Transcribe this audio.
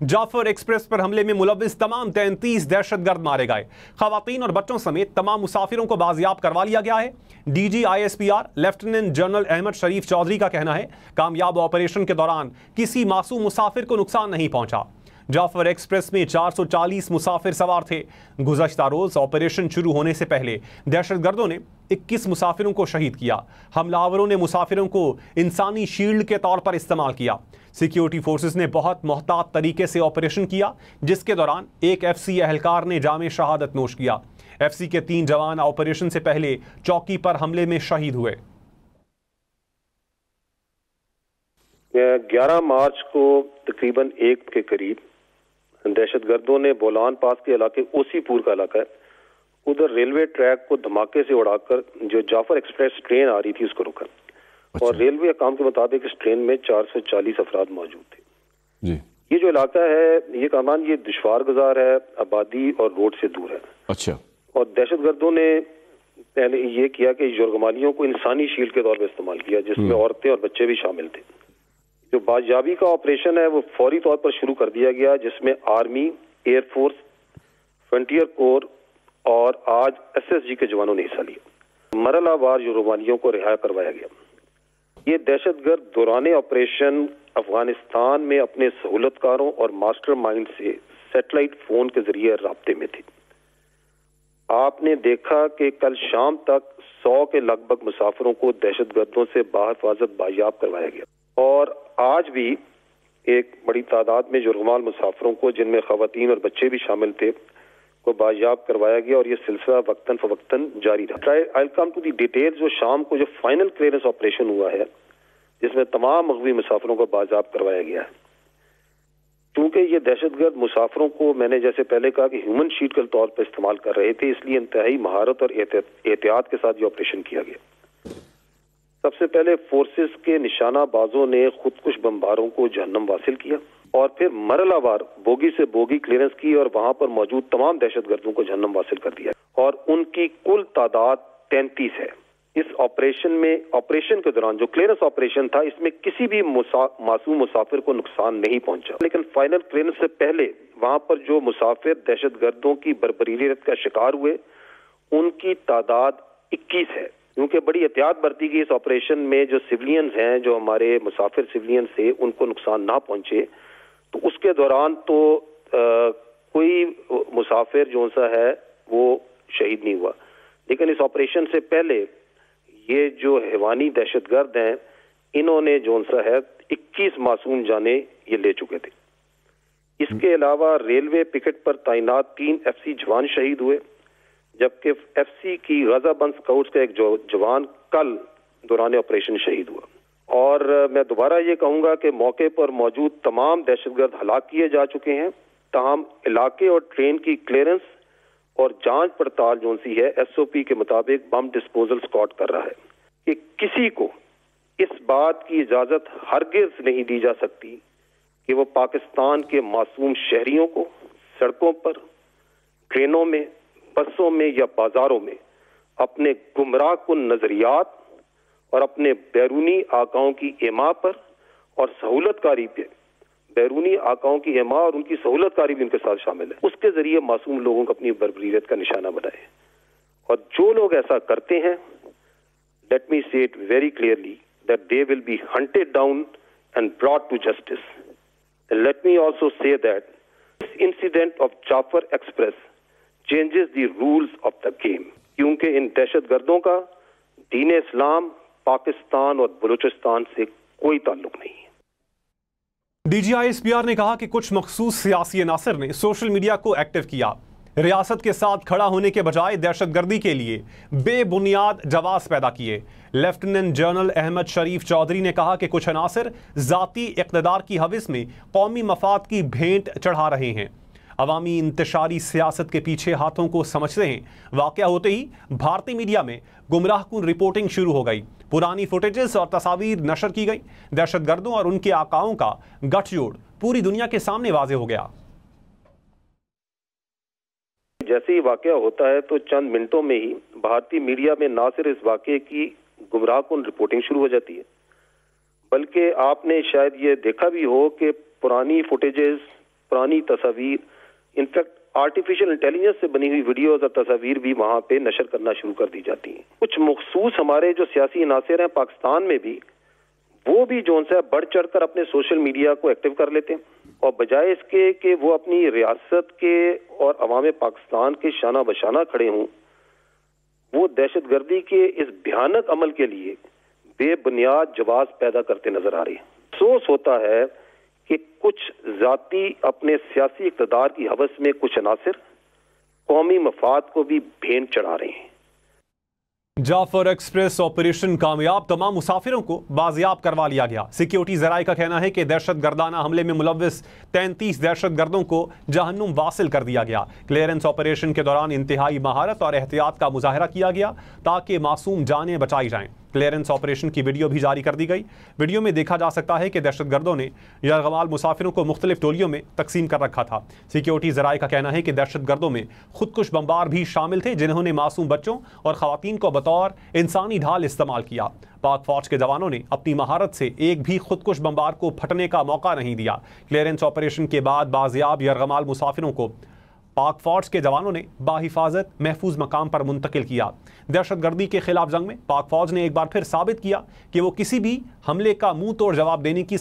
Jafar express पर हमले में मुलव्विस तमाम 33 दहशतगर्द मारे गए। खवातीन और बच्चों समेत तमाम मुसाफिरों को बाजियाब करवा लिया गया है। DG ISPR lieutenant general Ahmed Sharif Chaudhry का कहना है, कामयाब ऑपरेशन के दौरान किसी मासूम मुसाफिर को नुकसान नहीं पहुंचा। जाफर एक्सप्रेस में 440 मुसाफिर सवार थे। गुज़श्ता रोज ऑपरेशन शुरू होने से पहले दहशतगर्दों ने 21 मुसाफिरों को शहीद किया। हमलावरों ने मुसाफिरों को इंसानी शील्ड के तौर पर इस्तेमाल किया। सिक्योरिटी फोर्सेस ने बहुत मोहतात तरीके से ऑपरेशन किया, जिसके दौरान एक FC एहलकार ने जामे शहादत नोश किया। FC के 3 जवान ऑपरेशन से पहले चौकी पर हमले में शहीद हुए। 11 मार्च को तकरीबन 1 के करीब दहशतगर्दों ने बोलान पास के इलाके ओसीपुर का इलाका है, उधर रेलवे ट्रैक को धमाके से उड़ाकर जो जाफर एक्सप्रेस ट्रेन आ रही थी उसको रोका। और रेलवे अकाम के मुताबिक इस ट्रेन में 440 अफराद मौजूद थे जी। ये जो इलाका है ये कामान ये दुश्वार गुजार है, आबादी और रोड से दूर है। अच्छा। और दहशतगर्दों ने पहले ये किया कि यरगमालियों को इंसानी शील्ड के तौर पर इस्तेमाल किया, जिसमें औरतें और बच्चे भी शामिल थे। जो बाजियाबी का ऑपरेशन है वो फौरी तौर पर शुरू कर दिया गया, जिसमें आर्मी, एयरफोर्स, फ्रंटियर कोर और आज SSG के जवानों ने हिस्सा लिया। मरहलावार यरगमालियों को रिहा करवाया गया। ये दहशतगर्द दौरान ऑपरेशन अफगानिस्तान में अपने सहूलतकारों और मास्टरमाइंड से सैटेलाइट फोन के जरिए राब्ते में थे। आपने देखा कि कल शाम तक 100 के लगभग मुसाफिरों को दहशतगर्दों से बाहिफाजत बायाब करवाया गया। और आज भी एक बड़ी तादाद में यरगमाल मुसाफिरों को, जिनमें खवातीन और बच्चे भी शामिल थे, को बायाब करवाया गया और ये सिलसिला वक्तन फवक्तन जारी रहा। I will come to the details. जो शाम को जो फाइनल क्लियरेंस ऑपरेशन हुआ है, जिसमें तमाम मगवी मुसाफिरों को बायाब करवाया गया है। क्योंकि ये दहशतगर्द मुसाफिरों को, मैंने जैसे पहले कहा कि ह्यूमन शीट के तौर पर इस्तेमाल कर रहे थे, इसलिए इंतहाई महारत और एहतियात के साथ ये ऑपरेशन किया गया। सबसे पहले फोर्सेस के निशाना बाजों ने खुदकुश बमबारों को जहन्नम वासिल किया और फिर मरहलावार बोगी से बोगी क्लियरेंस की और वहां पर मौजूद तमाम दहशतगर्दों को जहन्नम वासिल कर दिया और उनकी कुल तादाद 33 है। इस ऑपरेशन के दौरान जो क्लियरेंस ऑपरेशन था, इसमें किसी भी मासूम मुसाफिर को नुकसान नहीं पहुंचा। लेकिन फाइनल क्लियरेंस से पहले वहां पर जो मुसाफिर दहशतगर्दों की बर्बरीयत का शिकार हुए, उनकी तादाद 21 है। क्योंकि बड़ी एहतियात बरती गई इस ऑपरेशन में, जो सिविलियंस हैं, जो हमारे मुसाफिर सिविलियंस थे, उनको नुकसान ना पहुंचे। तो उसके दौरान तो कोई मुसाफिर जो सा है वो शहीद नहीं हुआ। लेकिन इस ऑपरेशन से पहले ये जो हैवानी दहशतगर्द हैं, इन्होंने जो सा है 21 मासूम जाने ये ले चुके थे। इसके अलावा रेलवे पिकेट पर तैनात 3 FC जवान शहीद हुए, जबकि FC की गजाबंद स्काउट्स का एक जवान कल दौरान ऑपरेशन शहीद हुआ। और मैं दोबारा ये कहूंगा कि मौके पर मौजूद तमाम दहशतगर्द हलाक किए जा चुके हैं। ताहम इलाके और ट्रेन की क्लियरेंस और जांच पड़ताल जो सी है SOP के मुताबिक बम डिस्पोजल स्क्वाड कर रहा है कि किसी को इस बात की इजाजत हरगिज नहीं दी जा सकती कि वो पाकिस्तान के मासूम शहरियों को सड़कों पर, ट्रेनों में, बसों में या बाजारों में अपने गुमराह कुन नजरियात और अपने बैरूनी आकाओं की एमा पर और सहूलतकारी पे, बैरूनी आकाओं की एमा और उनकी सहूलतकारी भी उनके साथ शामिल है, उसके जरिए मासूम लोगों को अपनी बर्बरीयत का निशाना बनाए। और जो लोग ऐसा करते हैं, let me say it very clearly that they will be hunted down and brought to justice. And let me also say that this incident of Jaffar express changes the rules of the game, क्योंकि इन दहशतगर्दों का दीन इस्लाम, पाकिस्तान और बलूचिस्तान से कोई ताल्लुक नहीं है। DG ISPR ने कहा कि कुछ मखसूस सियासी अनासर ने सोशल मीडिया को एक्टिव किया, रियासत के साथ खड़ा होने के बजाय दहशतगर्दी के लिए बेबुनियाद जवाब पैदा किए। लेफ्टिनेंट जनरल अहमद शरीफ चौधरी ने कहा कि कुछ अनासर जाती इक़्तिदार की हविस में कौमी मफाद की भेंट चढ़ा रहे हैं, अवामी इंतशारी सियासत के पीछे हाथों को समझते हैं। वाक़या होते ही भारतीय मीडिया में गुमराहकुन रिपोर्टिंग शुरू हो गई, पुरानी फुटेजेस और तस्वीर नशर की गई। दहशतगर्दों और उनके आकाओं का गठजोड़ पूरी दुनिया के सामने वाज़े हो गया। जैसे ही वाक़या होता है तो चंद मिनटों में ही भारतीय मीडिया में ना सिर्फ इस वाक़े की गुमराहकुन रिपोर्टिंग शुरू हो जाती है, बल्कि आपने शायद ये देखा भी हो कि पुरानी फुटेजेस, पुरानी तस्वीर, इनफैक्ट आर्टिफिशियल इंटेलिजेंस से बनी हुई वीडियोज और तस्वीर भी वहां पे नशर करना शुरू कर दी जाती हैं। कुछ मखसूस हमारे जो सियासी अनासर हैं पाकिस्तान में भी, वो भी जो है बढ़ चढ़कर अपने सोशल मीडिया को एक्टिव कर लेते हैं, और बजाय इसके कि वो अपनी रियासत के और अवाम पाकिस्तान के शाना बशाना खड़े हों, वो दहशतगर्दी के इस भयानक अमल के लिए बेबुनियाद जवाब पैदा करते नजर आ रहे हैं। अफसोस होता है कि कुछ जाती अपने सियासी इक़्तिदार की हवस में कुछ अनासर कौमी मफाद को भी भेंट चढ़ा रहे हैं। जाफर एक्सप्रेस ऑपरेशन कामयाब, तमाम मुसाफिरों को बाजियाब करवा लिया गया। सिक्योरिटी ज़राए का कहना है कि दहशतगर्दाना हमले में मुलव्विस 33 दहशतगर्दों को जहन्नुम वासिल कर दिया गया। क्लियरेंस ऑपरेशन के दौरान इंतहाई महारत और एहतियात का मुजाहरा किया गया ताकि मासूम जानें बचाई जाएं। क्लियरेंस ऑपरेशन की वीडियो भी जारी कर दी गई। वीडियो में देखा जा सकता है कि दहशतगर्दों ने यरगमाल मुसाफिरों को मुख्तलिफ टोलियों में तकसीम कर रखा था। सिक्योरिटी ज़राए का कहना है कि दहशतगर्दों में खुदकुश बमबार भी शामिल थे, जिन्होंने मासूम बच्चों और ख़वातीन को बतौर इंसानी ढाल इस्तेमाल किया। पाक फौज के जवानों ने अपनी महारत से एक भी खुदकुश बमबार को फटने का मौका नहीं दिया। क्लियरेंस ऑपरेशन के बाद बाजियाब यरगमाल मुसाफिरों को पाक फौज के जवानों ने बाहिफाजत महफूज मकाम पर मुंतकिल किया। दहशतगर्दी के खिलाफ जंग में पाक फौज ने एक बार फिर साबित किया कि वो किसी भी हमले का मुंह तोड़ जवाब देने की